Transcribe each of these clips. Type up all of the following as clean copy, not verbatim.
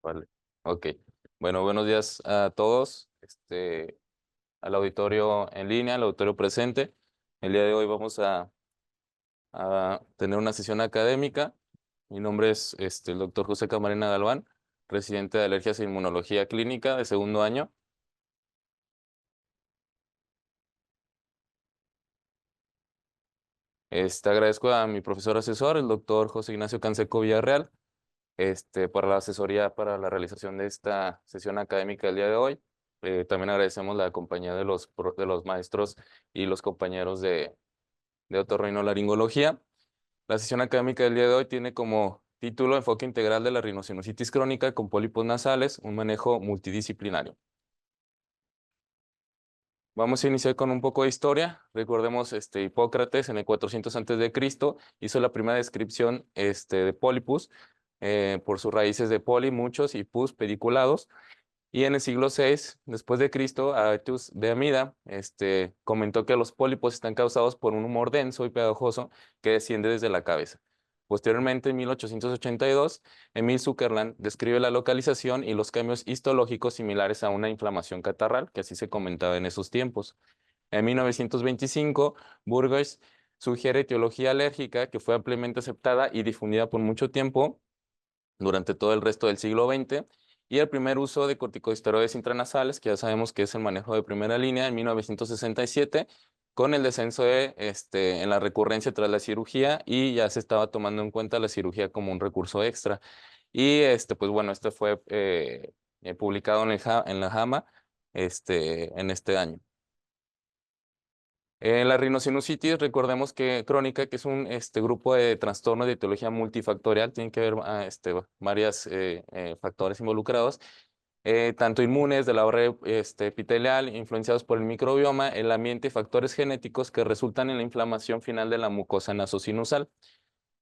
Vale. Ok. Bueno, buenos días a todos, al auditorio en línea, al auditorio presente. El día de hoy vamos a tener una sesión académica. Mi nombre es el doctor José Camarena Galván, residente de Alergias e Inmunología Clínica de segundo año. Agradezco a mi profesor asesor, el doctor José Ignacio Canseco Villarreal, por la asesoría para la realización de esta sesión académica del día de hoy. También agradecemos la compañía de de los maestros y los compañeros de otorrinolaringología. La sesión académica del día de hoy tiene como título Enfoque integral de la rinosinusitis crónica con pólipos nasales, un manejo multidisciplinario. Vamos a iniciar con un poco de historia. Recordemos, Hipócrates en el 400 a.C. hizo la primera descripción de pólipus por sus raíces de poli, muchos, y pus, pediculados. Y en el siglo VI, después de Cristo, Aetius de Amida comentó que los pólipos están causados por un humor denso y pegajoso que desciende desde la cabeza. Posteriormente, en 1882, Emil Zuckerland describe la localización y los cambios histológicos similares a una inflamación catarral, que así se comentaba en esos tiempos. En 1925, Burgers sugiere etiología alérgica que fue ampliamente aceptada y difundida por mucho tiempo durante todo el resto del siglo XX, y el primer uso de corticosteroides intranasales, que ya sabemos que es el manejo de primera línea, en 1967, con el descenso en la recurrencia tras la cirugía, y ya se estaba tomando en cuenta la cirugía como un recurso extra. Y pues bueno, este fue publicado en la JAMA en este año. La rinosinusitis, recordemos que crónica, que es un grupo de trastornos de etiología multifactorial, tiene que haber varios factores involucrados, tanto inmunes, de la barrera epitelial, influenciados por el microbioma, el ambiente y factores genéticos que resultan en la inflamación final de la mucosa nasosinusal.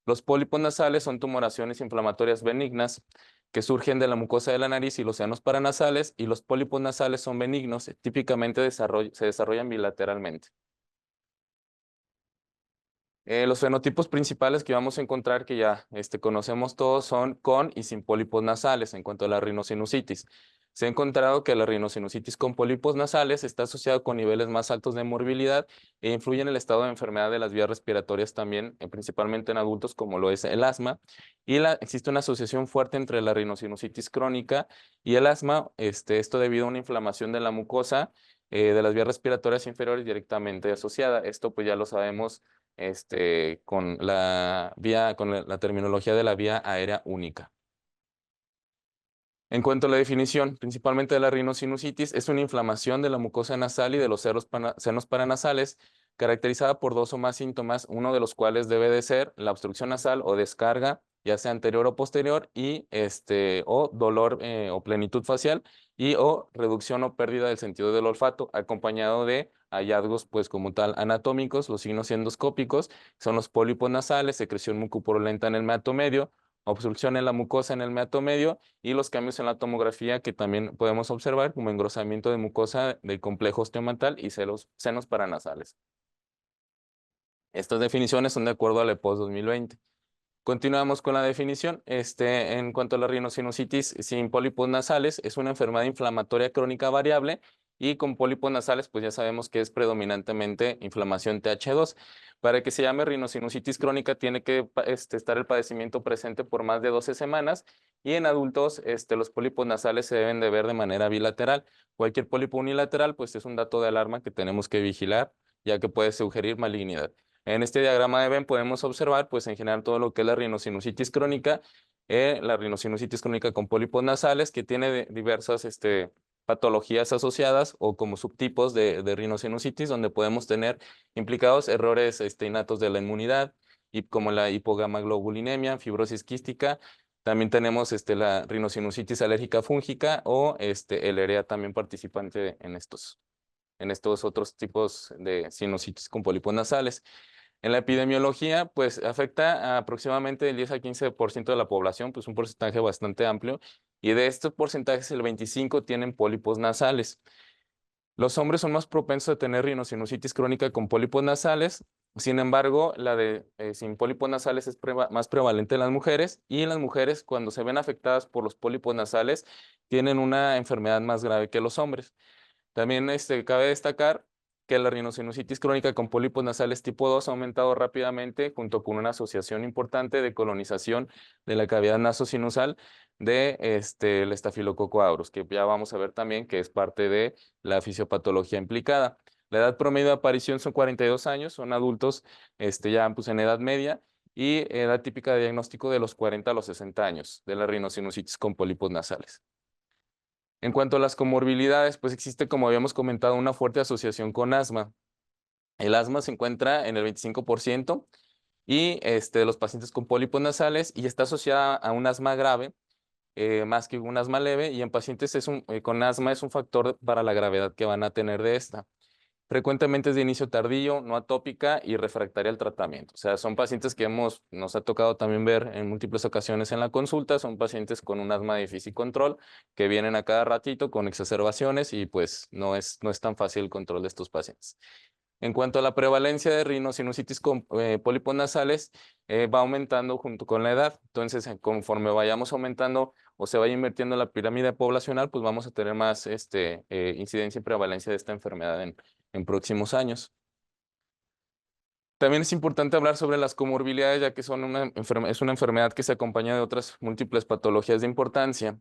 Los pólipos nasales son tumoraciones inflamatorias benignas que surgen de la mucosa de la nariz y los senos paranasales, y los pólipos nasales son benignos, típicamente se desarrollan bilateralmente. Los fenotipos principales que vamos a encontrar, que ya conocemos todos, son con y sin pólipos nasales en cuanto a la rinosinusitis. Se ha encontrado que la rinosinusitis con pólipos nasales está asociada con niveles más altos de morbilidad e influye en el estado de enfermedad de las vías respiratorias también, principalmente en adultos, como lo es el asma. Y existe una asociación fuerte entre la rinosinusitis crónica y el asma, esto debido a una inflamación de la mucosa de las vías respiratorias inferiores directamente asociada. Esto pues ya lo sabemos con la terminología de la vía aérea única. En cuanto a la definición, principalmente de la rinosinusitis, es una inflamación de la mucosa nasal y de los senos paranasales, caracterizada por dos o más síntomas, uno de los cuales debe de ser la obstrucción nasal o descarga, ya sea anterior o posterior, y o dolor o plenitud facial, y o reducción o pérdida del sentido del olfato, acompañado de hallazgos, pues como tal, anatómicos. Los signos endoscópicos son los pólipos nasales, secreción mucopurulenta en el meato medio, obstrucción en la mucosa en el meato medio, y los cambios en la tomografía que también podemos observar, como engrosamiento de mucosa del complejo osteomantal y senos paranasales. Estas definiciones son de acuerdo al EPOS 2020. Continuamos con la definición. En cuanto a la rinosinusitis sin pólipos nasales, es una enfermedad inflamatoria crónica variable, y con pólipos nasales, pues ya sabemos que es predominantemente inflamación TH2. Para que se llame rinosinusitis crónica, tiene que estar el padecimiento presente por más de 12 semanas, y en adultos los pólipos nasales se deben de ver de manera bilateral. Cualquier pólipo unilateral, pues es un dato de alarma que tenemos que vigilar, ya que puede sugerir malignidad. En este diagrama de Venn podemos observar, pues en general, todo lo que es la rinosinusitis crónica con pólipos nasales, que tiene diversas patologías asociadas o como subtipos de rinosinusitis, donde podemos tener implicados errores innatos de la inmunidad, y como la hipogamaglobulinemia, fibrosis quística. También tenemos la rinosinusitis alérgica fúngica o el EREA también participante en estos otros tipos de sinusitis con pólipos nasales. En la epidemiología, pues afecta a aproximadamente del 10 al 15% de la población, pues un porcentaje bastante amplio, y de estos porcentajes el 25% tienen pólipos nasales. Los hombres son más propensos a tener rinosinusitis crónica con pólipos nasales, Sin embargo, la de sin pólipos nasales es más prevalente en las mujeres, y en las mujeres, cuando se ven afectadas por los pólipos nasales, tienen una enfermedad más grave que los hombres. También cabe destacar que la rinosinusitis crónica con pólipos nasales tipo 2 ha aumentado rápidamente, junto con una asociación importante de colonización de la cavidad nasosinusal de el estafilococo aureus, que ya vamos a ver también que es parte de la fisiopatología implicada. La edad promedio de aparición son 42 años, son adultos ya pues, en edad media, y edad típica de diagnóstico de los 40 a los 60 años de la rinosinusitis con pólipos nasales. En cuanto a las comorbilidades, pues existe, como habíamos comentado, una fuerte asociación con asma. El asma se encuentra en el 25% y de los pacientes con pólipos nasales, y está asociada a un asma grave, más que un asma leve, y en pacientes con asma es un factor para la gravedad que van a tener de esta. Frecuentemente es de inicio tardío, no atópica y refractaria al tratamiento. O sea, son pacientes que nos ha tocado también ver en múltiples ocasiones en la consulta. Son pacientes con un asma de difícil control, que vienen a cada ratito con exacerbaciones, y pues no es tan fácil el control de estos pacientes. En cuanto a la prevalencia de rinosinusitis con pólipos nasales, va aumentando junto con la edad. Entonces, conforme vayamos aumentando o se vaya invirtiendo la pirámide poblacional, pues vamos a tener más incidencia y prevalencia de esta enfermedad en próximos años. También es importante hablar sobre las comorbilidades, ya que es una enfermedad que se acompaña de otras múltiples patologías de importancia.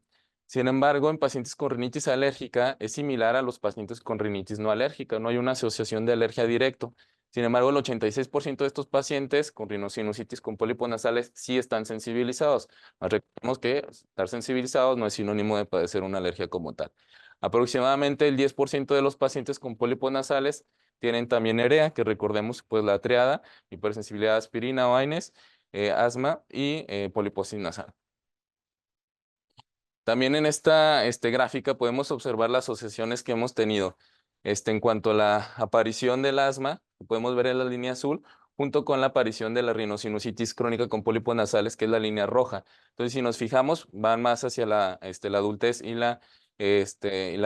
Sin embargo, en pacientes con rinitis alérgica es similar a los pacientes con rinitis no alérgica, no hay una asociación de alergia directo. Sin embargo, el 86% de estos pacientes con rinosinusitis con pólipos nasales sí están sensibilizados. Recordemos que estar sensibilizados no es sinónimo de padecer una alergia como tal. Aproximadamente el 10% de los pacientes con pólipos nasales tienen también EREA, que recordemos pues la triada: hipersensibilidad a aspirina o AINES, asma y poliposis nasal. También en esta gráfica podemos observar las asociaciones que hemos tenido en cuanto a la aparición del asma, que podemos ver en la línea azul, junto con la aparición de la rinosinusitis crónica con pólipos nasales, que es la línea roja. Entonces, si nos fijamos, van más hacia la adultez y la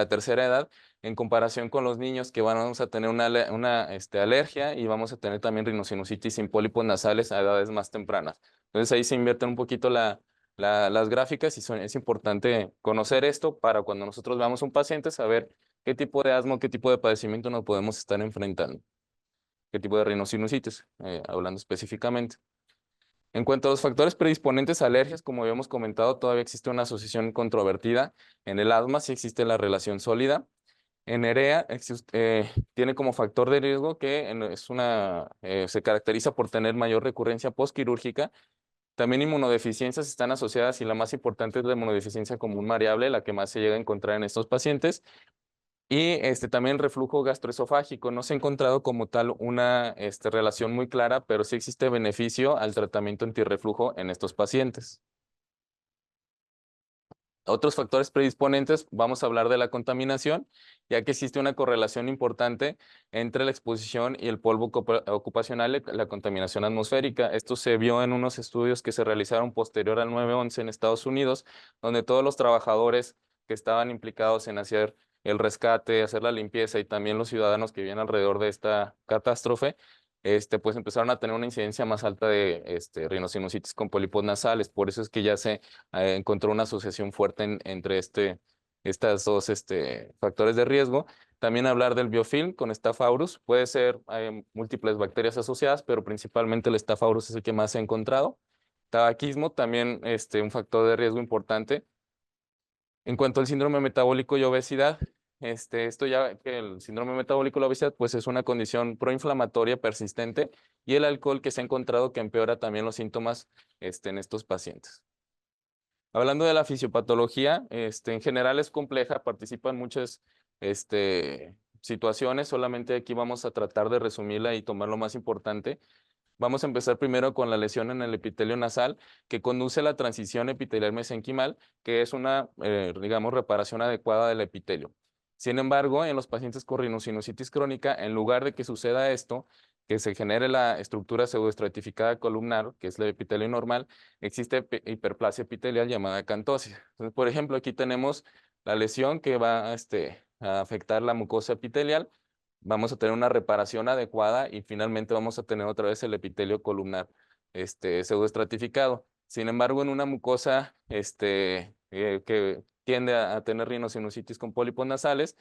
tercera edad, en comparación con los niños, que vamos a tener una alergia, y vamos a tener también rinosinusitis sin pólipos nasales a edades más tempranas. Entonces, ahí se invierte un poquito las gráficas, y es importante conocer esto para cuando nosotros veamos un paciente, saber qué tipo de asma, qué tipo de padecimiento nos podemos estar enfrentando, qué tipo de rinosinusitis, hablando específicamente. En cuanto a los factores predisponentes a alergias, como habíamos comentado, todavía existe una asociación controvertida. En el asma sí existe la relación sólida. En EREA tiene como factor de riesgo que se caracteriza por tener mayor recurrencia postquirúrgica. También inmunodeficiencias están asociadas, y la más importante es la inmunodeficiencia común variable, la que más se llega a encontrar en estos pacientes. Y también reflujo gastroesofágico. No se ha encontrado como tal una relación muy clara, pero sí existe beneficio al tratamiento antirreflujo en estos pacientes. Otros factores predisponentes, vamos a hablar de la contaminación, ya que existe una correlación importante entre la exposición y el polvo ocupacional y la contaminación atmosférica. Esto se vio en unos estudios que se realizaron posterior al 9/11 en Estados Unidos, donde todos los trabajadores que estaban implicados en hacer el rescate, hacer la limpieza, y también los ciudadanos que vivían alrededor de esta catástrofe, pues empezaron a tener una incidencia más alta de rinosinusitis con pólipos nasales. Por eso es que ya se encontró una asociación fuerte entre estas dos factores de riesgo. También hablar del biofilm con Staph aureus. Puede ser, hay múltiples bacterias asociadas, pero principalmente el Staph aureus es el que más se ha encontrado. Tabaquismo, también un factor de riesgo importante. En cuanto al síndrome metabólico y obesidad, esto ya que el síndrome metabólico y la obesidad pues es una condición proinflamatoria persistente, y el alcohol, que se ha encontrado que empeora también los síntomas en estos pacientes. Hablando de la fisiopatología, en general es compleja, participa en muchas situaciones. Solamente aquí vamos a tratar de resumirla y tomar lo más importante. Vamos a empezar primero con la lesión en el epitelio nasal, que conduce a la transición epitelial mesenquimal, que es una, digamos, reparación adecuada del epitelio. Sin embargo, en los pacientes con rinosinusitis crónica, en lugar de que suceda esto, que se genere la estructura pseudoestratificada columnar, que es el epitelio normal, existe hiperplasia epitelial llamada acantosis. Entonces, por ejemplo, aquí tenemos la lesión que va a afectar la mucosa epitelial. vamos a tener una reparación adecuada y finalmente vamos a tener otra vez el epitelio columnar pseudoestratificado. Sin embargo, en una mucosa que tiende a tener rinosinusitis con pólipos nasales,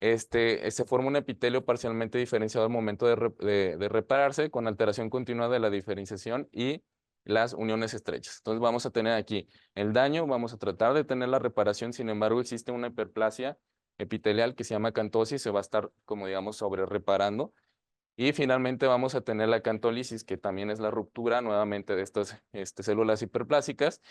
se forma un epitelio parcialmente diferenciado al momento de repararse, con alteración continua de la diferenciación y las uniones estrechas. Entonces vamos a tener aquí el daño, vamos a tratar de tener la reparación, sin embargo existe una hiperplasia epitelial que se llama acantosis, se va a estar, como digamos, sobre reparando. Y finalmente vamos a tener la acantólisis, que también es la ruptura nuevamente de estas células hiperplásicas,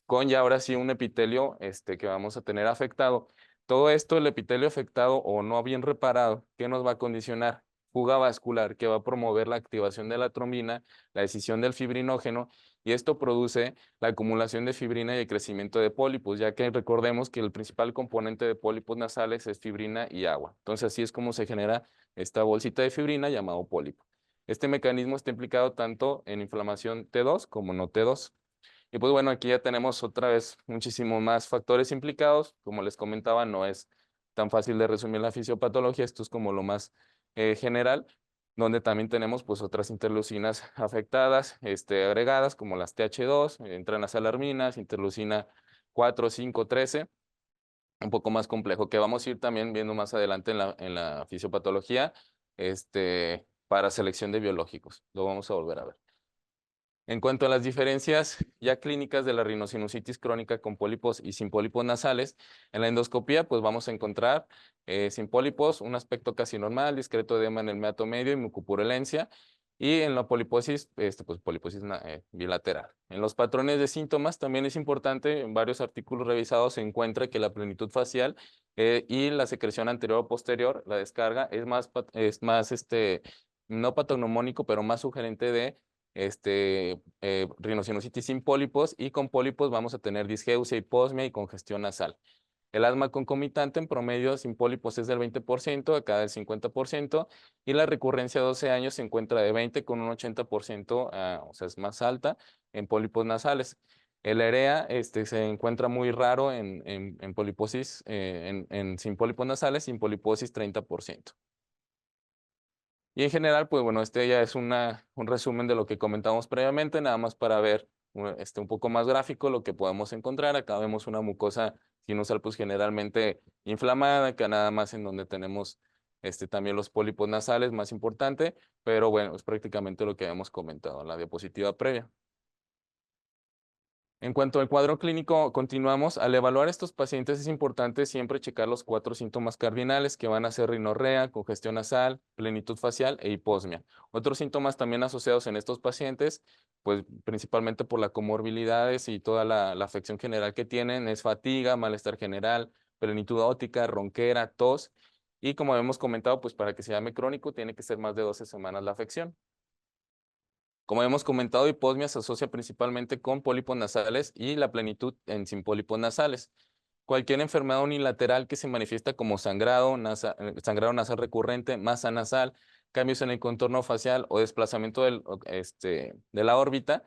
con ya ahora sí un epitelio que vamos a tener afectado. Todo esto, el epitelio afectado o no bien reparado, ¿qué nos va a condicionar? Fuga vascular, que va a promover la activación de la trombina, la escisión del fibrinógeno, y esto produce la acumulación de fibrina y el crecimiento de pólipos, ya que recordemos que el principal componente de pólipos nasales es fibrina y agua. Entonces así es como se genera esta bolsita de fibrina llamado pólipo. Este mecanismo está implicado tanto en inflamación T2 como no T2. Y pues bueno, aquí ya tenemos otra vez muchísimos más factores implicados. Como les comentaba, no es tan fácil de resumir la fisiopatología, esto es como lo más general, donde también tenemos pues otras interleucinas afectadas, agregadas, como las TH2, intranasal-arminas, interleucina 4, 5, 13, un poco más complejo, que vamos a ir también viendo más adelante en la fisiopatología, para selección de biológicos. Lo vamos a volver a ver. En cuanto a las diferencias ya clínicas de la rinosinusitis crónica con pólipos y sin pólipos nasales, en la endoscopía pues vamos a encontrar sin pólipos un aspecto casi normal, discreto edema en el meato medio y mucopurulencia, y en la poliposis, pues poliposis bilateral. En los patrones de síntomas también es importante, en varios artículos revisados se encuentra que la plenitud facial y la secreción anterior o posterior, la descarga, es más no patognomónico, pero más sugerente de rinosinusitis sin pólipos, y con pólipos vamos a tener disgeusia, hiposmia y congestión nasal. El asma concomitante en promedio sin pólipos es del 20%, acá del 50%, y la recurrencia a 12 años se encuentra de 20 con un 80%, o sea, es más alta en pólipos nasales. El EREA se encuentra muy raro en poliposis, sin pólipos nasales, sin poliposis 30%. Y en general, pues bueno, ya es un resumen de lo que comentamos previamente, nada más para ver un poco más gráfico lo que podemos encontrar. Acá vemos una mucosa sinusal pues generalmente inflamada, acá nada más en donde tenemos también los pólipos nasales, más importante, pero bueno, es prácticamente lo que habíamos comentado en la diapositiva previa. En cuanto al cuadro clínico, continuamos. Al evaluar estos pacientes es importante siempre checar los 4 síntomas cardinales, que van a ser rinorrea, congestión nasal, plenitud facial e hiposmia. Otros síntomas también asociados en estos pacientes, pues principalmente por las comorbilidades y toda la afección general que tienen, es fatiga, malestar general, plenitud óptica, ronquera, tos. Y como hemos comentado, pues para que se llame crónico tiene que ser más de 12 semanas la afección. Como hemos comentado, hiposmia se asocia principalmente con pólipos nasales y la plenitud en sin pólipos nasales. Cualquier enfermedad unilateral que se manifiesta como sangrado nasal recurrente, masa nasal, cambios en el contorno facial o desplazamiento de la órbita,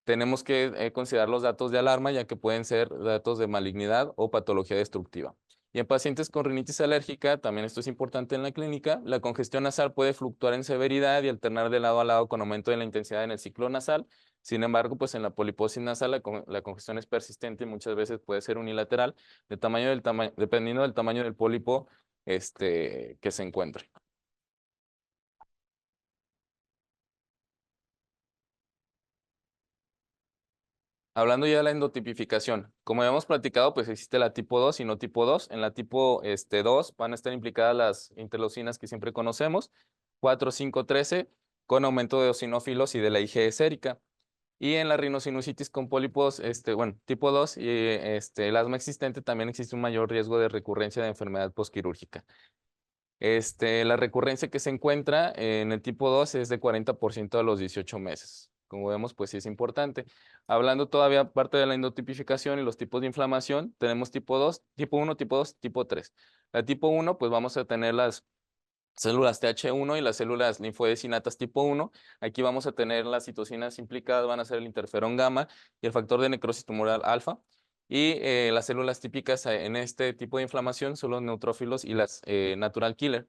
tenemos que considerar los datos de alarma, ya que pueden ser datos de malignidad o patología destructiva. Y en pacientes con rinitis alérgica, también esto es importante en la clínica, la congestión nasal puede fluctuar en severidad y alternar de lado a lado con aumento de la intensidad en el ciclo nasal. Sin embargo, pues en la poliposis nasal la congestión es persistente y muchas veces puede ser unilateral, dependiendo del tamaño del pólipo que se encuentre. Hablando ya de la endotipificación, como habíamos platicado, pues existe la tipo 2 y no tipo 2. En la tipo 2 van a estar implicadas las interleucinas que siempre conocemos, 4, 5, 13, con aumento de eosinófilos y de la IgE sérica. Y en la rinosinusitis con pólipos, bueno, tipo 2 y el asma existente, también existe un mayor riesgo de recurrencia de enfermedad postquirúrgica. La recurrencia que se encuentra en el tipo 2 es de 40% a los 18 meses. Como vemos, pues sí es importante. Hablando todavía parte de la endotipificación y los tipos de inflamación, tenemos tipo 2, tipo 1, tipo 2, tipo 3. La tipo 1, pues vamos a tener las células TH1 y las células linfoedecinatas tipo 1. Aquí vamos a tener las citocinas implicadas, van a ser el interferón gamma y el factor de necrosis tumoral alfa. Y las células típicas en este tipo de inflamación son los neutrófilos y las natural killer.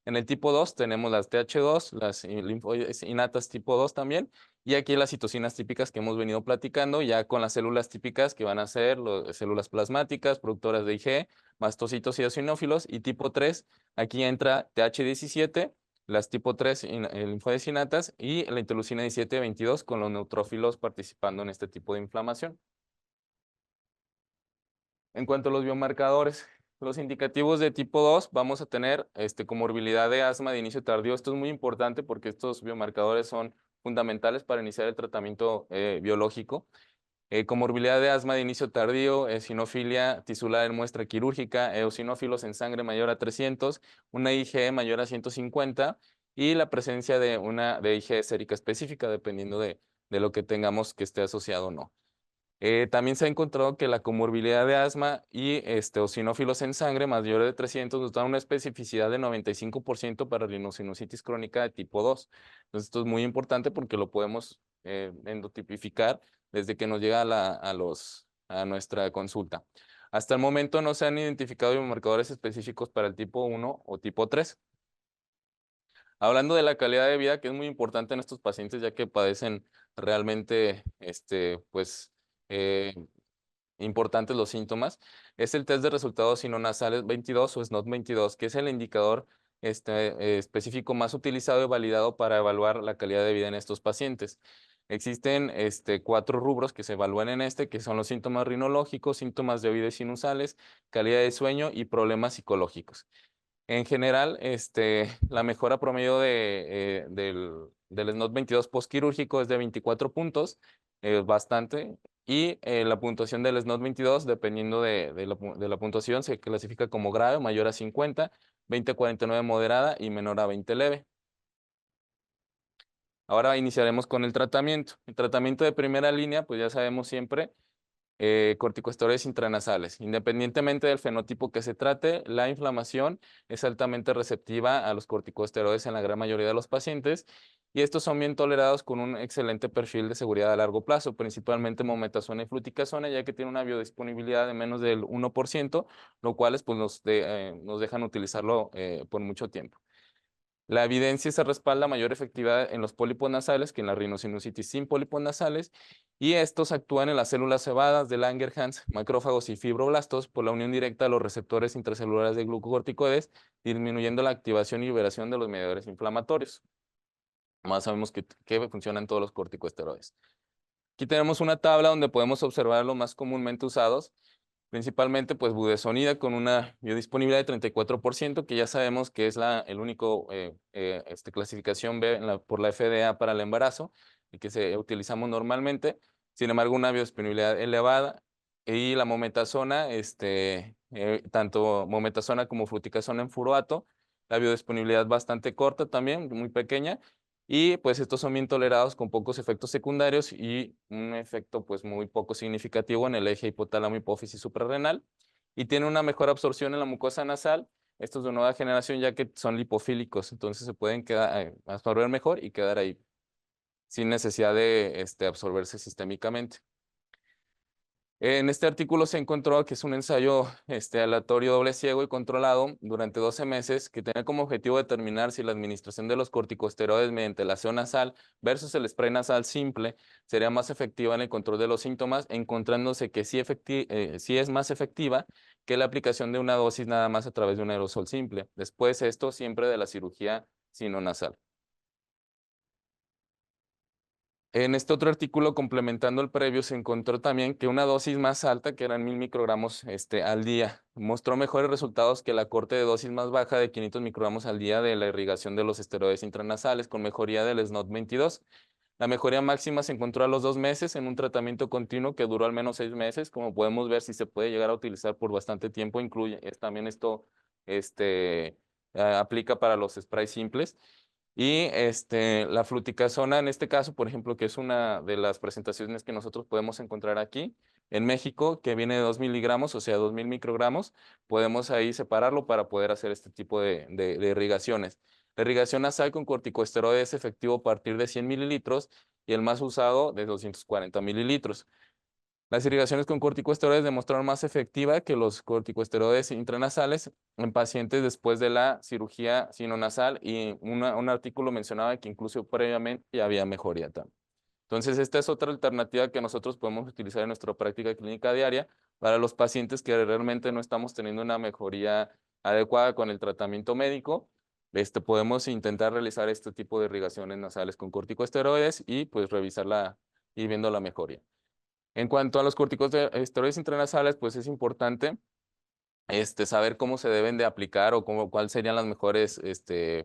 En el tipo 2 tenemos las TH2, las linfoides innatas tipo 2 también, y aquí las citocinas típicas que hemos venido platicando, ya con las células típicas que van a ser células plasmáticas, productoras de Ig, mastocitos y eosinófilos, y tipo 3, aquí entra TH17, las tipo 3 linfoides innatas y la interleucina 17-22 con los neutrófilos participando en este tipo de inflamación. En cuanto a los biomarcadores, los indicativos de tipo 2, vamos a tener comorbilidad de asma de inicio tardío. Esto es muy importante porque estos biomarcadores son fundamentales para iniciar el tratamiento biológico. Comorbilidad de asma de inicio tardío, eosinofilia tisular en muestra quirúrgica, eosinófilos en sangre mayor a 300, una IgE mayor a 150 y la presencia de una de IgE sérica específica, dependiendo de lo que tengamos que esté asociado o no. También se ha encontrado que la comorbilidad de asma y eosinófilos en sangre mayores de 300 nos da una especificidad de 95% para rinosinusitis crónica de tipo 2. Entonces, esto es muy importante porque lo podemos endotipificar desde que nos llega a nuestra consulta. Hasta el momento no se han identificado biomarcadores específicos para el tipo 1 o tipo 3. Hablando de la calidad de vida, que es muy importante en estos pacientes, ya que padecen realmente, pues, eh, importantes los síntomas, es el test de resultados sinonasales 22 o SNOT 22, que es el indicador específico más utilizado y validado para evaluar la calidad de vida en estos pacientes. Existen 4 rubros que se evalúan en que son los síntomas rinológicos, síntomas de oídos sinusales, calidad de sueño y problemas psicológicos. En general, la mejora promedio del SNOT 22 postquirúrgico es de 24 puntos, bastante, y la puntuación del SNOT 22, dependiendo de la puntuación, se clasifica como grave, mayor a 50, 20 a 49 moderada y menor a 20 leve. Ahora iniciaremos con el tratamiento. El tratamiento de primera línea, pues ya sabemos siempre, corticosteroides intranasales. Independientemente del fenotipo que se trate, la inflamación es altamente receptiva a los corticosteroides en la gran mayoría de los pacientes y estos son bien tolerados con un excelente perfil de seguridad a largo plazo, principalmente mometasona y fluticasona, ya que tiene una biodisponibilidad de menos del 1%, lo cual pues, nos dejan utilizarlo por mucho tiempo. La evidencia se respalda mayor efectividad en los pólipos nasales que en la rinosinusitis sin pólipos nasales y estos actúan en las células cebadas de Langerhans, macrófagos y fibroblastos por la unión directa de los receptores intracelulares de glucocorticoides, disminuyendo la activación y liberación de los mediadores inflamatorios. Más sabemos que funcionan todos los corticosteroides. Aquí tenemos una tabla donde podemos observar los más comúnmente usados, principalmente pues budesonida con una biodisponibilidad de 34%, que ya sabemos que es el único clasificación B por la FDA para el embarazo y que utilizamos normalmente. Sin embargo, una biodisponibilidad elevada y la mometasona, tanto mometasona como fluticasona en furoato, la biodisponibilidad bastante corta también, muy pequeña, y pues estos son bien tolerados con pocos efectos secundarios y un efecto pues muy poco significativo en el eje hipotálamo hipófisis suprarrenal y tiene una mejor absorción en la mucosa nasal. Estos de nueva generación ya que son lipofílicos, entonces se pueden absorber mejor y quedar ahí sin necesidad de absorberse sistémicamente. En este artículo se encontró que es un ensayo aleatorio doble ciego y controlado durante 12 meses que tenía como objetivo determinar si la administración de los corticosteroides mediante la acción nasal versus el spray nasal simple sería más efectiva en el control de los síntomas, encontrándose que sí es más efectiva que la aplicación de una dosis nada más a través de un aerosol simple. Después esto siempre de la cirugía sinonasal. En este otro artículo, complementando el previo, se encontró también que una dosis más alta, que eran 1000 microgramos al día, mostró mejores resultados que la corte de dosis más baja de 500 microgramos al día de la irrigación de los esteroides intranasales, con mejoría del SNOT 22. La mejoría máxima se encontró a los 2 meses en un tratamiento continuo que duró al menos 6 meses. Como podemos ver, si se puede llegar a utilizar por bastante tiempo, también esto aplica para los sprays simples. Y la fluticasona en este caso, por ejemplo, que es una de las presentaciones que nosotros podemos encontrar aquí en México, que viene de 2 miligramos, o sea, 2000 microgramos, podemos ahí separarlo para poder hacer este tipo de irrigaciones. La irrigación nasal con corticosteroides es efectivo a partir de 100 mililitros y el más usado de 240 mililitros. Las irrigaciones con corticosteroides demostraron más efectiva que los corticosteroides intranasales en pacientes después de la cirugía sinonasal y un artículo mencionaba que incluso previamente ya había mejoría también. Entonces, esta es otra alternativa que nosotros podemos utilizar en nuestra práctica clínica diaria para los pacientes que realmente no estamos teniendo una mejoría adecuada con el tratamiento médico. Podemos intentar realizar este tipo de irrigaciones nasales con corticosteroides y pues revisarla y viendo la mejoría. En cuanto a los corticosteroides intranasales, pues es importante saber cómo se deben de aplicar o cuáles serían las mejores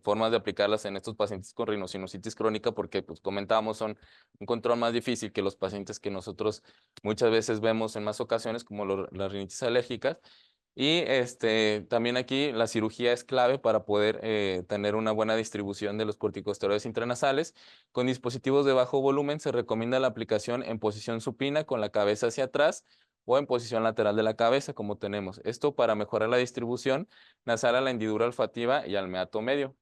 formas de aplicarlas en estos pacientes con rinosinusitis crónica, porque pues comentábamos son un control más difícil que los pacientes que nosotros muchas veces vemos en más ocasiones, como las rinitis alérgicas. Y también aquí la cirugía es clave para poder tener una buena distribución de los corticosteroides intranasales. Con dispositivos de bajo volumen se recomienda la aplicación en posición supina con la cabeza hacia atrás o en posición lateral de la cabeza, como tenemos. Esto para mejorar la distribución nasal a la hendidura olfativa y al meato medio.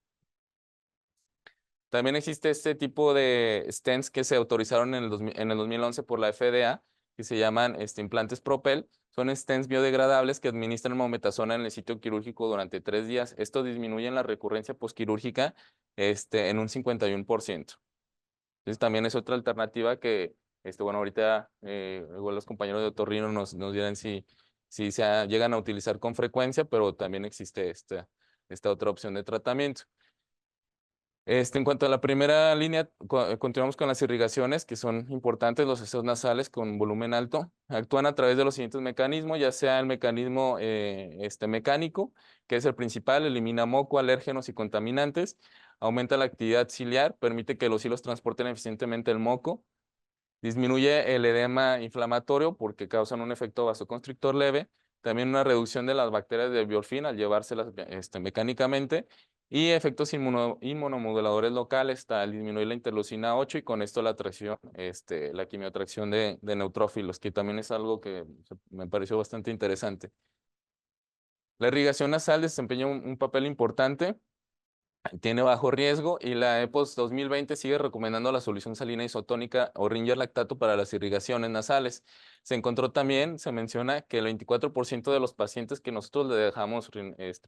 También existe este tipo de stents que se autorizaron en el 2011 por la FDA, que se llaman implantes Propel. Son stents biodegradables que administran mometasona en el sitio quirúrgico durante 3 días. Esto disminuye la recurrencia posquirúrgica en un 51%. Entonces también es otra alternativa que, bueno, ahorita igual los compañeros de otorrino nos dirán si llegan a utilizar con frecuencia, pero también existe esta otra opción de tratamiento. En cuanto a la primera línea, continuamos con las irrigaciones, que son importantes, los aseos nasales con volumen alto. Actúan a través de los siguientes mecanismos, ya sea el mecanismo mecánico, que es el principal, elimina moco, alérgenos y contaminantes, aumenta la actividad ciliar, permite que los hilos transporten eficientemente el moco, disminuye el edema inflamatorio porque causan un efecto vasoconstrictor leve, también una reducción de las bacterias de biorfín al llevárselas mecánicamente, y efectos inmunomoduladores locales al disminuir la interleucina 8 y con esto la atracción, la quimioatracción de neutrófilos, que también es algo que me pareció bastante interesante. La irrigación nasal desempeña un papel importante, tiene bajo riesgo y la EPOS 2020 sigue recomendando la solución salina isotónica o Ringer lactato para las irrigaciones nasales. Se encontró también, se menciona que el 24% de los pacientes que nosotros le dejamos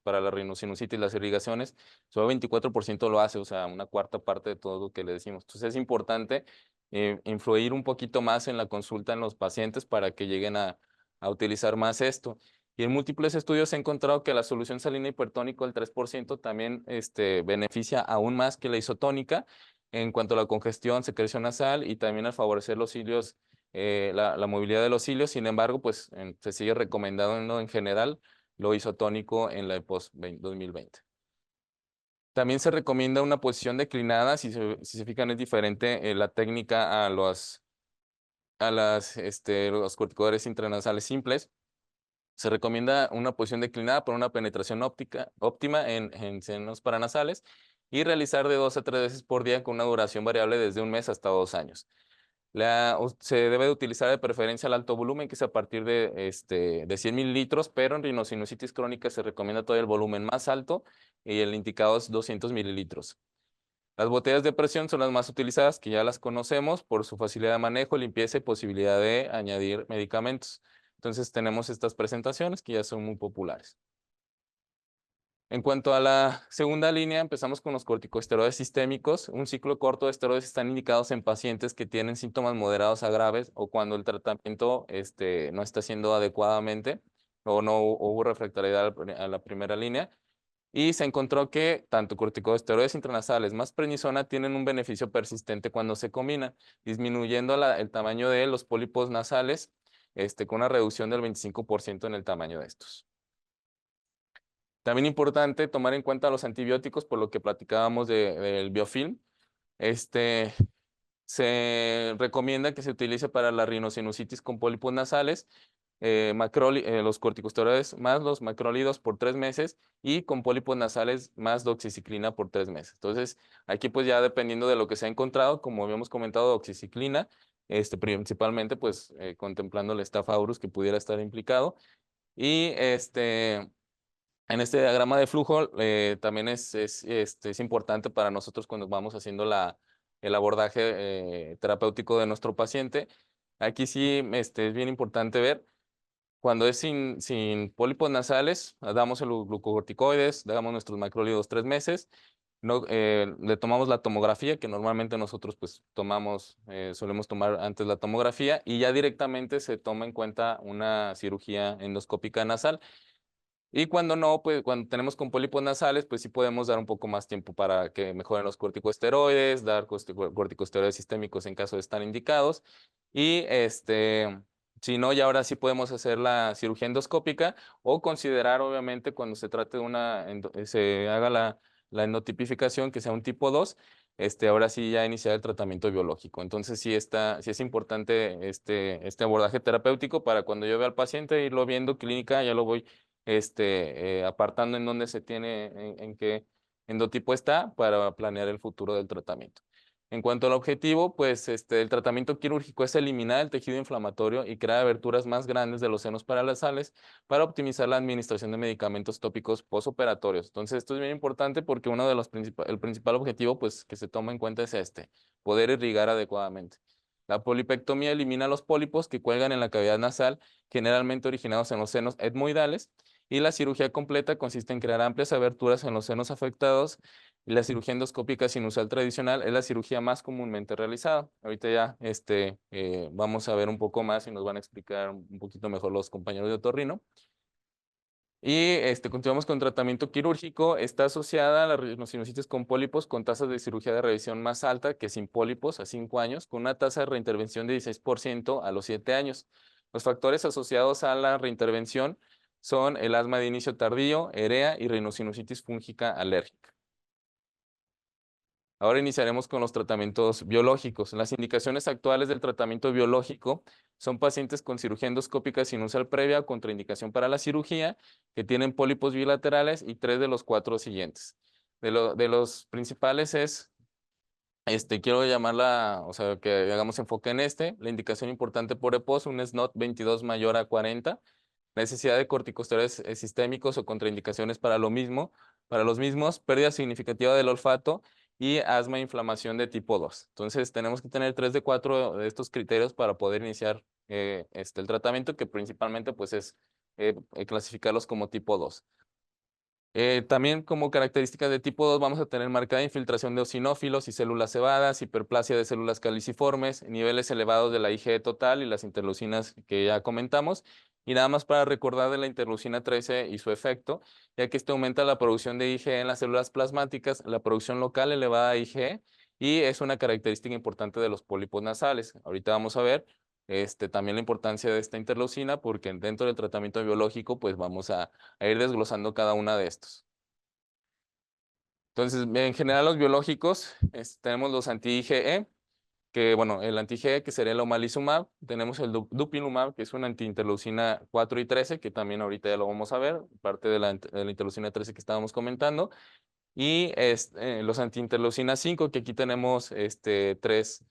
para la rinosinusitis y las irrigaciones, solo 24% lo hace, o sea, una cuarta parte de todo lo que le decimos. Entonces es importante influir un poquito más en la consulta en los pacientes para que lleguen a utilizar más esto. Y en múltiples estudios se ha encontrado que la solución salina hipertónica, el 3%, también beneficia aún más que la isotónica en cuanto a la congestión, secreción nasal y también al favorecer los cilios, la movilidad de los cilios. Sin embargo, pues se sigue recomendando en general lo isotónico en la EPOS 2020. También se recomienda una posición declinada, si se fijan es diferente la técnica a los corticoides intranasales simples. Se recomienda una posición declinada para una penetración óptima en senos paranasales y realizar de 2 a 3 veces por día con una duración variable desde 1 mes hasta 2 años. Se debe de utilizar de preferencia el alto volumen, que es a partir de 100 mililitros, pero en rinosinusitis crónica se recomienda todavía el volumen más alto y el indicado es 200 mililitros. Las botellas de presión son las más utilizadas, que ya las conocemos por su facilidad de manejo, limpieza y posibilidad de añadir medicamentos. Entonces tenemos estas presentaciones que ya son muy populares. En cuanto a la segunda línea, empezamos con los corticosteroides sistémicos. Un ciclo corto de esteroides están indicados en pacientes que tienen síntomas moderados a graves o cuando el tratamiento no está siendo adecuadamente o no hubo refractariedad a la primera línea. Y se encontró que tanto corticosteroides intranasales más prednisona tienen un beneficio persistente cuando se combinan, disminuyendo el tamaño de los pólipos nasales con una reducción del 25% en el tamaño de estos. También importante tomar en cuenta los antibióticos, por lo que platicábamos del biofilm. Se recomienda que se utilice para la rinosinusitis con pólipos nasales, los corticosteroides más los macrólidos por 3 meses y con pólipos nasales más doxiciclina por 3 meses. Entonces, aquí pues ya dependiendo de lo que se ha encontrado, como habíamos comentado, doxiciclina, principalmente pues contemplando el Staph aureus que pudiera estar implicado. Y en este diagrama de flujo también es importante para nosotros cuando vamos haciendo el abordaje terapéutico de nuestro paciente, Aquí sí es bien importante ver. Cuando es sin pólipos nasales, damos el glucocorticoides, damos nuestros macrólidos 3 meses, no, le tomamos la tomografía, que normalmente nosotros pues tomamos, solemos tomar antes la tomografía, y ya directamente se toma en cuenta una cirugía endoscópica nasal. Y cuando no, pues cuando tenemos con pólipos nasales, pues sí podemos dar un poco más tiempo para que mejoren los corticosteroides, dar corticosteroides sistémicos en caso de estar indicados. Y si no, ya ahora sí podemos hacer la cirugía endoscópica o considerar, obviamente, cuando se trate de se haga la endotipificación, que sea un tipo 2, ahora sí ya iniciar el tratamiento biológico. Entonces sí es importante este abordaje terapéutico para cuando yo vea al paciente, irlo viendo clínica, ya lo voy apartando en dónde se tiene, en qué endotipo está para planear el futuro del tratamiento. En cuanto al objetivo, pues el tratamiento quirúrgico es eliminar el tejido inflamatorio y crear aberturas más grandes de los senos paranasales para optimizar la administración de medicamentos tópicos postoperatorios. Entonces, esto es bien importante porque uno de los el principal objetivo pues, que se toma en cuenta es poder irrigar adecuadamente. La polipectomía elimina los pólipos que cuelgan en la cavidad nasal, generalmente originados en los senos etmoidales, y la cirugía completa consiste en crear amplias aberturas en los senos afectados, y la cirugía endoscópica sinusal tradicional es la cirugía más comúnmente realizada. Ahorita ya vamos a ver un poco más y nos van a explicar un poquito mejor los compañeros de otorrino. Y continuamos con tratamiento quirúrgico. Está asociada a la rinosinusitis con pólipos con tasas de cirugía de revisión más alta que sin pólipos a 5 años, con una tasa de reintervención de 16% a los 7 años. Los factores asociados a la reintervención son el asma de inicio tardío, EREA y rinosinusitis fúngica alérgica. Ahora iniciaremos con los tratamientos biológicos. Las indicaciones actuales del tratamiento biológico son pacientes con cirugía endoscópica sinusal previa o contraindicación para la cirugía, que tienen pólipos bilaterales y 3 de los 4 siguientes. De los principales es, quiero llamarla, o sea, que hagamos enfoque en la indicación importante por EPOS, un SNOT 22 mayor a 40, necesidad de corticosteroides sistémicos o contraindicaciones para lo mismo, para los mismos, pérdida significativa del olfato y asma e inflamación de tipo 2. Entonces, tenemos que tener 3 de 4 de estos criterios para poder iniciar el tratamiento, que principalmente pues es clasificarlos como tipo 2. También como características de tipo 2 vamos a tener marcada infiltración de eosinófilos y células cebadas, hiperplasia de células caliciformes, niveles elevados de la IgE total y las interleucinas que ya comentamos. Y nada más para recordar de la interleucina 13 y su efecto, ya que aumenta la producción de IgE en las células plasmáticas, la producción local elevada de IgE, y es una característica importante de los pólipos nasales. Ahorita vamos a ver también la importancia de esta interleucina, porque dentro del tratamiento biológico pues vamos a ir desglosando cada una de estos. Entonces, en general los biológicos, tenemos los anti-IgE, que bueno, el anti-IgE que sería el omalizumab, tenemos el dupilumab, que es una antiinterleucina 4 y 13, que también ahorita ya lo vamos a ver, parte de la interleucina 13 que estábamos comentando, y los antiinterleucina 5, que aquí tenemos tres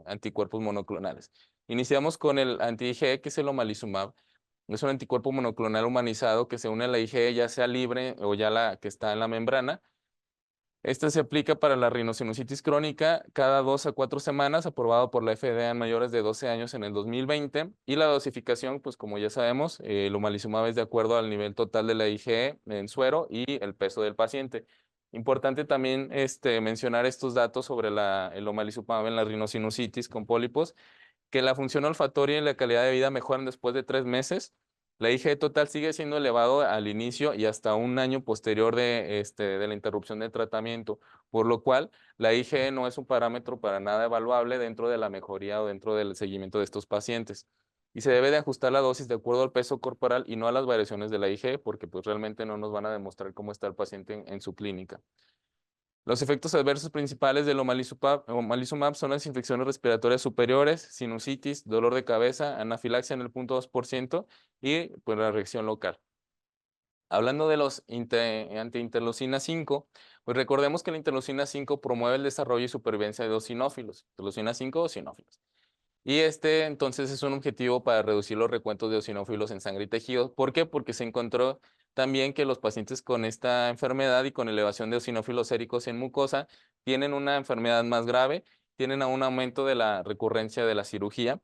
anticuerpos monoclonales. Iniciamos con el anti-IgE, que es el omalizumab. Es un anticuerpo monoclonal humanizado que se une a la IgE, ya sea libre o ya la que está en la membrana. Este se aplica para la rinosinusitis crónica cada 2 a 4 semanas, aprobado por la FDA en mayores de 12 años en el 2020. Y la dosificación, pues como ya sabemos, el omalizumab es de acuerdo al nivel total de la IgE en suero y el peso del paciente. Importante también mencionar estos datos sobre el omalizumab en la rinosinusitis con pólipos, que la función olfatoria y la calidad de vida mejoran después de 3 meses. La IgE total sigue siendo elevado al inicio y hasta un año posterior de la interrupción del tratamiento, por lo cual la IgE no es un parámetro para nada evaluable dentro de la mejoría o dentro del seguimiento de estos pacientes. Y se debe de ajustar la dosis de acuerdo al peso corporal y no a las variaciones de la IgE, porque pues realmente no nos van a demostrar cómo está el paciente en su clínica. Los efectos adversos principales del omalizumab son las infecciones respiratorias superiores, sinusitis, dolor de cabeza, anafilaxia en el 0.2% y pues, la reacción local. Hablando de los antiinterleucina 5, pues recordemos que la interleucina 5 promueve el desarrollo y supervivencia de eosinófilos, interleucina 5 o eosinófilos. Y entonces es un objetivo para reducir los recuentos de eosinófilos en sangre y tejidos. ¿Por qué? Porque se encontró también que los pacientes con esta enfermedad y con elevación de eosinófilos séricos en mucosa tienen una enfermedad más grave tienen a un aumento de la recurrencia de la cirugía.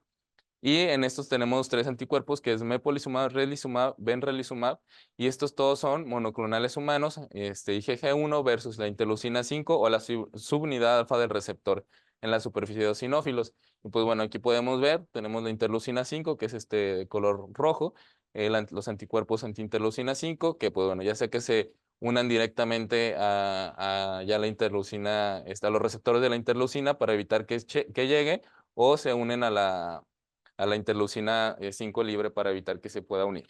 Y en estos tenemos 3 anticuerpos, que es mepolizumab, relizumab, benralizumab, y estos todos son monoclonales humanos, IgG1 versus la interleucina 5 o la subunidad alfa del receptor en la superficie de los eosinófilos. Y pues bueno, aquí podemos ver, tenemos la interleucina 5, que es este de color rojo, los anticuerpos antiinterleucina 5, que pues bueno, ya sea que se unan directamente a ya la interleucina, a los receptores de la interleucina para evitar que llegue, o se unen a la interleucina 5 libre para evitar que se pueda unir.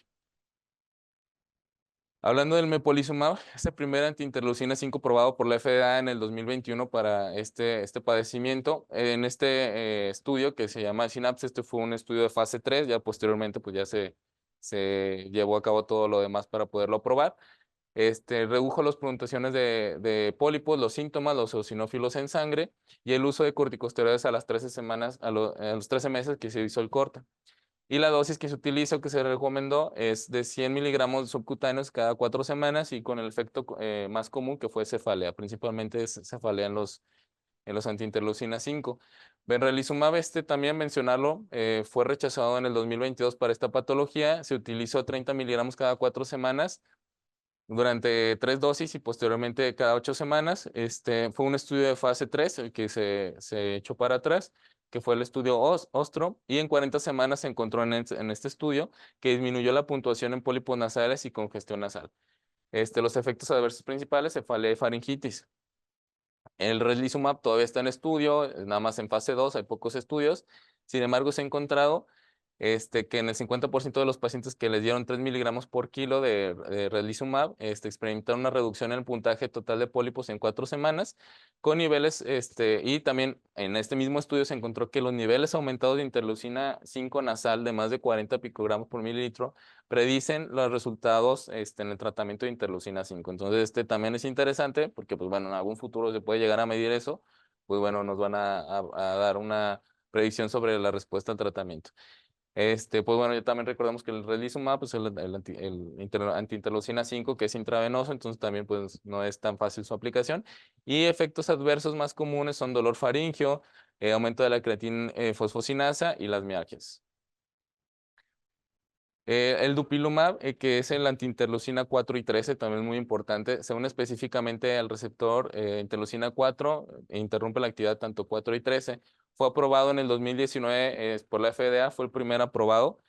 Hablando del mepolizumab, es el primer antiinterleucina 5 probado por la FDA en el 2021 para este padecimiento. En este estudio que se llama SYNAPSE, este fue un estudio de fase 3, ya posteriormente pues ya se llevó a cabo todo lo demás para poderlo aprobar. Redujo las presentaciones de pólipos, los síntomas, los eosinófilos en sangre y el uso de corticosteroides a las 13 semanas, a los 13 meses que se hizo el corte. Y la dosis que se utiliza o que se recomendó es de 100 miligramos subcutáneos cada 4 semanas y con el efecto más común que fue cefalea, principalmente es cefalea en los antiinterleucina 5. Benralizumab, también mencionarlo, fue rechazado en el 2022 para esta patología, se utilizó 30 miligramos cada 4 semanas durante 3 dosis y posteriormente cada 8 semanas. Fue un estudio de fase 3 el que se echó para atrás, que fue el estudio OSTRO, y en 40 semanas se encontró en este estudio que disminuyó la puntuación en pólipos nasales y congestión nasal. Los efectos adversos principales, cefalea y faringitis. El relizumab todavía está en estudio, nada más en fase 2, hay pocos estudios. Sin embargo, se ha encontrado que en el 50% de los pacientes que les dieron 3 miligramos por kilo de relizumab, experimentaron una reducción en el puntaje total de pólipos en 4 semanas, con niveles, y también en este mismo estudio se encontró que los niveles aumentados de interleucina 5 nasal de más de 40 picogramos por mililitro predicen los resultados en el tratamiento de interleucina 5. Entonces, también es interesante porque, pues bueno, en algún futuro se puede llegar a medir eso, pues bueno, nos van a dar una predicción sobre la respuesta al tratamiento. Pues bueno, ya también recordemos que el relizumab, pues antiinterleucina 5, que es intravenoso, entonces también pues no es tan fácil su aplicación. Y efectos adversos más comunes son dolor faríngeo, aumento de la creatina fosfocinasa y las mialgias. El dupilumab, que es el antiinterleucina 4 y 13, también es muy importante. Se une específicamente al receptor interleucina 4 e interrumpe la actividad tanto 4 y 13. Fue aprobado en el 2019 por la FDA, fue el primer aprobado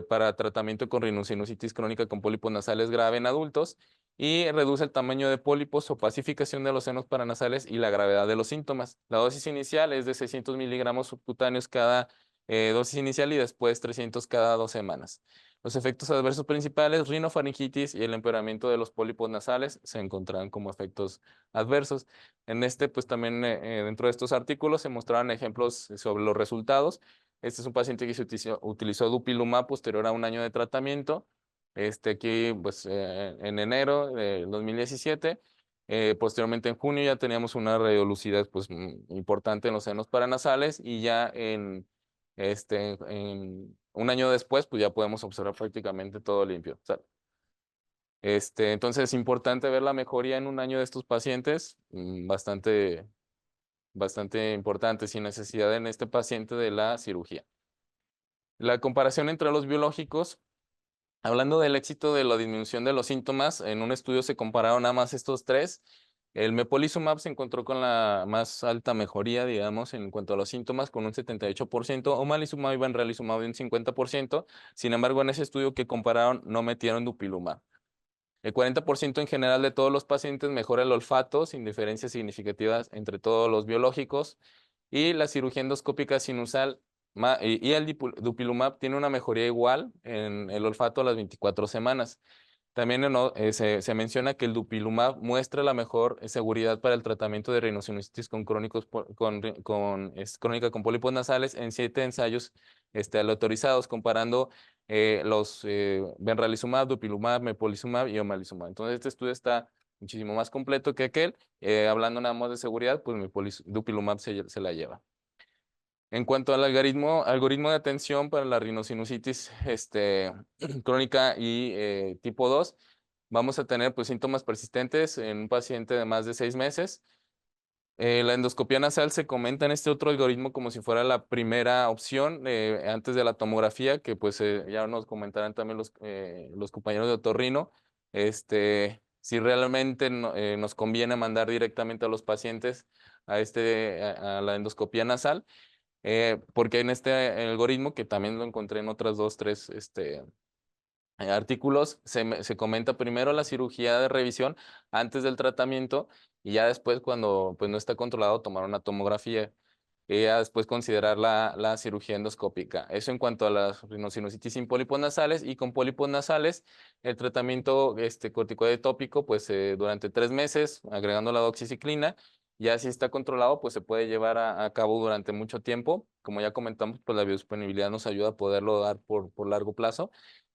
para tratamiento con rhinosinusitis crónica con pólipos nasales grave en adultos y reduce el tamaño de pólipos o pacificación de los senos paranasales y la gravedad de los síntomas. La dosis inicial es de 600 miligramos subcutáneos cada dosis inicial y después 300 cada 2 semanas. Los efectos adversos principales, rinofaringitis y el empeoramiento de los pólipos nasales se encontraron como efectos adversos. En pues también dentro de estos artículos se mostraron ejemplos sobre los resultados. Este es un paciente que se utilizó dupilumab posterior a un año de tratamiento. Aquí, pues, en enero del 2017. Posteriormente, en junio, ya teníamos una radiolucidez pues, importante en los senos paranasales y ya en un año después, pues ya podemos observar prácticamente todo limpio. O sea, entonces, es importante ver la mejoría en un año de estos pacientes, bastante importante, sin necesidad en este paciente de la cirugía. La comparación entre los biológicos, hablando del éxito de la disminución de los síntomas, en un estudio se compararon nada más estos 3. El mepolizumab se encontró con la más alta mejoría, digamos, en cuanto a los síntomas, con un 78%, omalizumab y benralizumab de un 50%. Sin embargo, en ese estudio que compararon, no metieron dupilumab. El 40% en general de todos los pacientes mejora el olfato, sin diferencias significativas entre todos los biológicos. Y la cirugía endoscópica sinusal y el dupilumab tiene una mejoría igual en el olfato a las 24 semanas. También se menciona que el dupilumab muestra la mejor seguridad para el tratamiento de rhinosinusitis crónica con pólipos nasales en 7 ensayos aleatorizados, comparando los benralizumab, dupilumab, mepolizumab y omalizumab. Entonces, este estudio está muchísimo más completo que aquel. Hablando nada más de seguridad, pues dupilumab se la lleva. En cuanto al algoritmo de atención para la rinosinusitis crónica y tipo 2, vamos a tener pues, síntomas persistentes en un paciente de más de 6 meses. La endoscopia nasal se comenta en este otro algoritmo como si fuera la primera opción antes de la tomografía, que pues ya nos comentarán también los compañeros de otorrino, si realmente nos conviene mandar directamente a los pacientes a la endoscopia nasal, porque en este algoritmo, que también lo encontré en otras dos, tres artículos, se comenta primero la cirugía de revisión antes del tratamiento y ya después cuando pues, no está controlado tomar una tomografía y ya después considerar la cirugía endoscópica. Eso en cuanto a la rinosinusitis sin pólipos nasales y con pólipos nasales, el tratamiento corticoide tópico pues durante 3 meses agregando la doxiciclina. Ya si está controlado, pues se puede llevar a cabo durante mucho tiempo. Como ya comentamos, pues la biodisponibilidad nos ayuda a poderlo dar por largo plazo.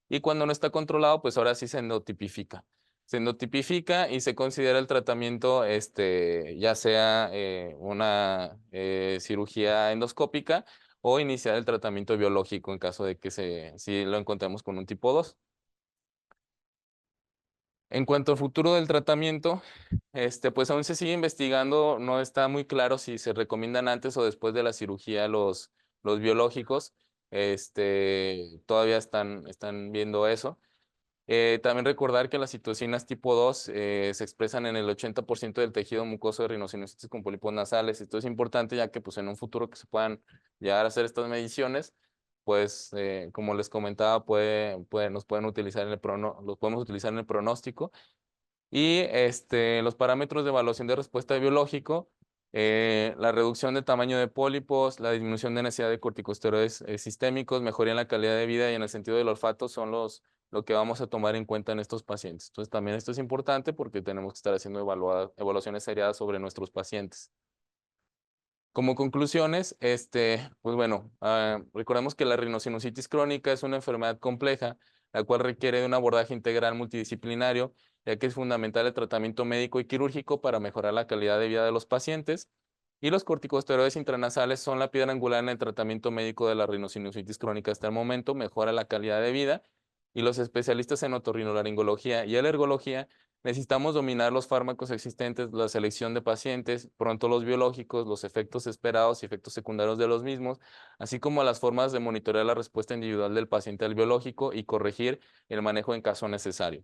Y cuando no está controlado, pues ahora sí se endotipifica. Se endotipifica y se considera el tratamiento, ya sea una cirugía endoscópica o iniciar el tratamiento biológico en caso de que si lo encontremos con un tipo 2. En cuanto al futuro del tratamiento, pues aún se sigue investigando, no está muy claro si se recomiendan antes o después de la cirugía los biológicos. Todavía están viendo eso. También recordar que las citocinas tipo 2 se expresan en el 80% del tejido mucoso de rinosinusitis con pólipos nasales. Esto es importante ya que pues, en un futuro que se puedan llegar a hacer estas mediciones, pues como les comentaba, nos pueden utilizar los podemos utilizar en el pronóstico. Y los parámetros de evaluación de respuesta biológico, la reducción de tamaño de pólipos, la disminución de necesidad de corticosteroides sistémicos, mejoría en la calidad de vida y en el sentido del olfato son lo que vamos a tomar en cuenta en estos pacientes. Entonces también esto es importante porque tenemos que estar haciendo evaluaciones seriadas sobre nuestros pacientes. Como conclusiones, pues bueno, recordemos que la rinosinusitis crónica es una enfermedad compleja, la cual requiere de un abordaje integral multidisciplinario, ya que es fundamental el tratamiento médico y quirúrgico para mejorar la calidad de vida de los pacientes. Y los corticosteroides intranasales son la piedra angular en el tratamiento médico de la rinosinusitis crónica hasta el momento, mejora la calidad de vida. Y los especialistas en otorrinolaringología y alergología necesitamos dominar los fármacos existentes, la selección de pacientes, pronto los biológicos, los efectos esperados y efectos secundarios de los mismos, así como las formas de monitorear la respuesta individual del paciente al biológico y corregir el manejo en caso necesario.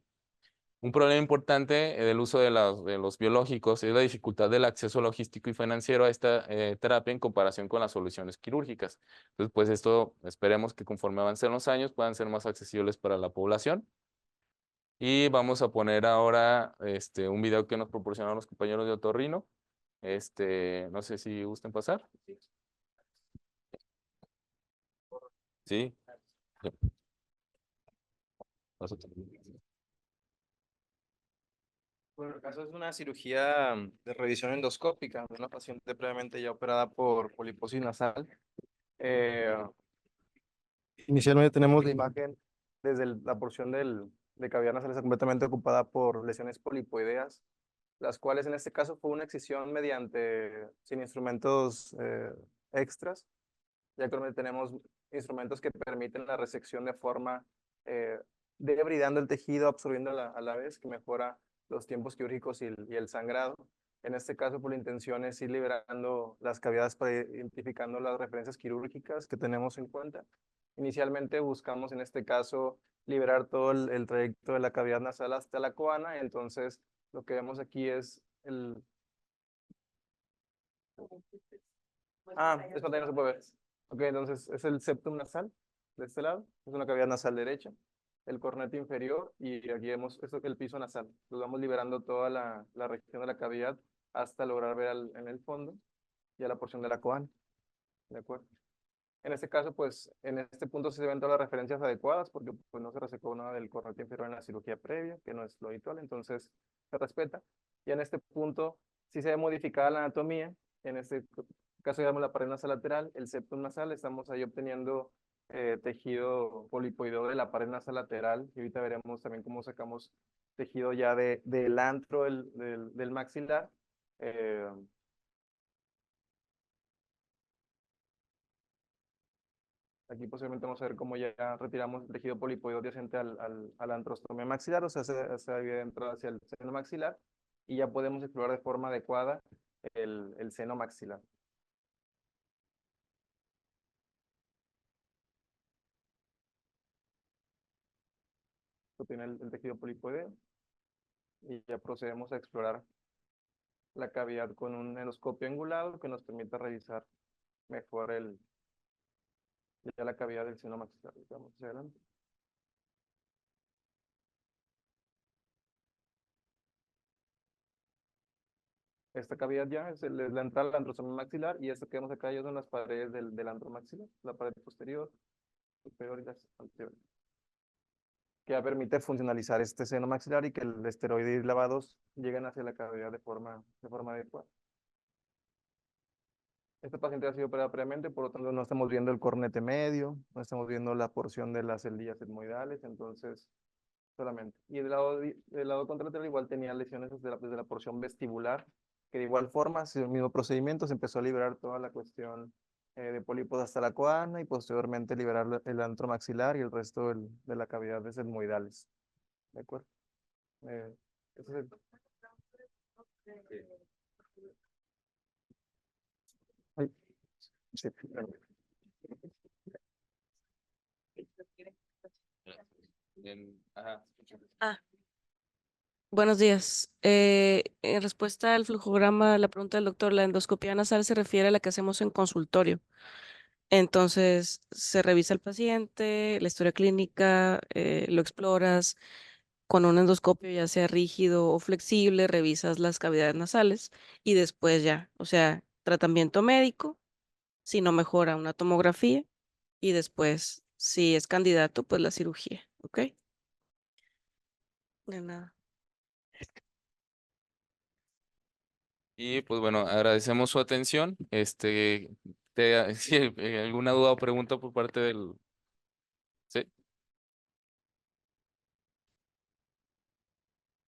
Un problema importante del uso de los biológicos es la dificultad del acceso logístico y financiero a esta terapia en comparación con las soluciones quirúrgicas. Entonces, pues esto esperemos que conforme avancen los años puedan ser más accesibles para la población. Y vamos a poner ahora un video que nos proporcionaron los compañeros de Otorrino. No sé si gusten pasar. Sí. Paso. Bueno, el caso es una cirugía de revisión endoscópica de una paciente previamente ya operada por poliposis nasal. Eh, Inicialmente tenemos la imagen desde la porción de cavidad nasal está completamente ocupada por lesiones polipoideas, las cuales en este caso fue una excisión sin instrumentos extras, ya que normalmente tenemos instrumentos que permiten la resección de forma eh, debridando el tejido, absorbiendo a la vez, que mejora los tiempos quirúrgicos y el sangrado. En este caso, por la intención es ir liberando las cavidades para ir identificando las referencias quirúrgicas que tenemos en cuenta. Inicialmente buscamos en este caso liberar todo el trayecto de la cavidad nasal hasta la coana, entonces lo que vemos aquí es el... Es pantalla, no se puede ver. Ok, entonces es el septum nasal de este lado, es una cavidad nasal derecha, el cornete inferior y aquí vemos esto, el piso nasal. Lo vamos liberando toda la región de la cavidad hasta lograr ver en el fondo ya la porción de la coana. ¿De acuerdo? En este caso, pues, en este punto se ven todas las referencias adecuadas porque pues, no se resecó nada del cornete inferior en la cirugía previa, que no es lo habitual, entonces se respeta. Y en este punto sí se ve modificada la anatomía. En este caso, digamos, la pared nasal lateral, el septum nasal, estamos ahí obteniendo tejido polipoideo de la pared nasal lateral. Y ahorita veremos también cómo sacamos tejido ya del antro del maxilar. Eh, Aquí posiblemente vamos a ver cómo ya retiramos el tejido polipoideo adyacente a la antrostomía maxilar, o sea, se había entrado hacia el seno maxilar y ya podemos explorar de forma adecuada el seno maxilar. Esto tiene el tejido polipoideo y ya procedemos a explorar la cavidad con un endoscopio angulado que nos permite revisar mejor ya la cavidad del seno maxilar. Vamos hacia adelante. Esta cavidad ya es la entrada al antrosoma maxilar y esto que vemos acá ya son las paredes del antro maxilar, la pared posterior, superior y la anterior, que ya permite funcionalizar este seno maxilar y que el esteroide y lavados lleguen hacia la cavidad de forma adecuada. Este paciente ha sido operado previamente, por lo tanto no estamos viendo el cornete medio, no estamos viendo la porción de las celdillas etmoidales, entonces solamente. Y del lado contralateral igual tenía lesiones desde la porción vestibular, que de igual forma, el mismo procedimiento, se empezó a liberar toda la cuestión de pólipos hasta la coana y posteriormente liberar el antro maxilar y el resto de la cavidad de etmoidales. ¿De acuerdo? Ese es el... Ay, sí, perdón. Bien, ajá. Ah, buenos días. En respuesta al flujograma, la pregunta del doctor, la endoscopia nasal se refiere a la que hacemos en consultorio. Entonces, se revisa el paciente, la historia clínica, lo exploras con un endoscopio, ya sea rígido o flexible, revisas las cavidades nasales y después ya, o sea, tratamiento médico, si no mejora, una tomografía y después, si es candidato, pues la cirugía, ¿ok? De nada. Y pues bueno, agradecemos su atención. Si hay alguna duda o pregunta por parte del